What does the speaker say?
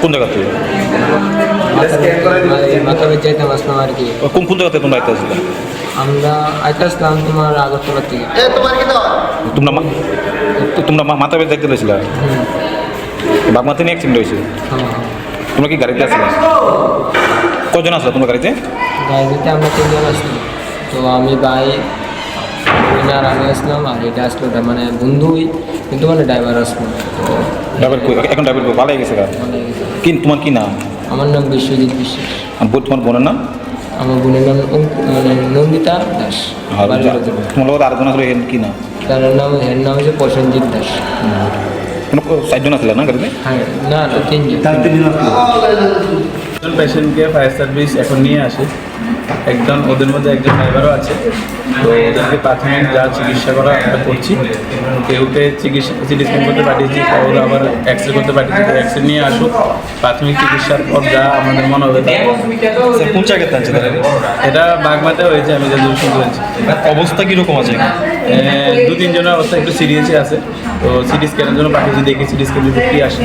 কোন জায়গা থেকে? মাথা যাইতাম আসলাম আর কি। কোন কোন জায়গাতে তোমরা আইতে আসলে? আমরা আইতে আসলাম তোমার আগরতলা থেকে। তোমরা তোমরা মাথা বেঁধে দেখতে পেয়েছিল? বাগমাতে নিয়ে অ্যাক্সিডেন্ট হয়েছে। তোমরা কি গাড়িতে আসলে? কজন আসলো তোমার গাড়িতে? গাড়িতে আমরা 3 জন আসলাম। তো আমি ভাই আর আমি আসলাম, আর এটা আসলো মানে বন্ধুই, কিন্তু মানে ড্রাইভার আসলো। ড্রাইভার এখন ড্রাইভার ভালো গেছে গা। কি তোমার কি নাম? আমার নাম বিশ্বজিৎ বিশ্বাস। তোমার বোনের নাম? আমার বোনের নাম মানে নন্দিতা দাস। তোমার লোক আরেকজন আসলে কি নাম? তার নাম হচ্ছে প্রসেনজিৎ দাস। কোনো 4 জন আসলে না গাড়িতে? হ্যাঁ, না 3 জন। একজন পেশেন্টকে ফায়ার সার্ভিস এখন নিয়ে আসে, ওদের মধ্যে একজন ড্রাইভারও আছে। তো ওদেরকে প্রাথমিক যা চিকিৎসা করা আমরা করছি, কেউকে সিটি স্ক্যান করতে পাঠিয়েছি, ওরা আবার এক্সরে করতে পাঠিয়েছি। তো এক্সরে নিয়ে আসুক, প্রাথমিক চিকিৎসার পর যা আমাদের মনে হবে। কোন জায়গাতে আছে? এটা বাগমাতে হয়েছে, আমি যতদূর শুনতে পেরেছি। অবস্থা কীরকম আছে? 2-3 জনের অবস্থা একটু সিরিয়াসই আছে। তো সিটি স্ক্যানের জন্য পাঠিয়েছি, দেখি সিটি স্ক্যান রিপোর্ট কি আসে।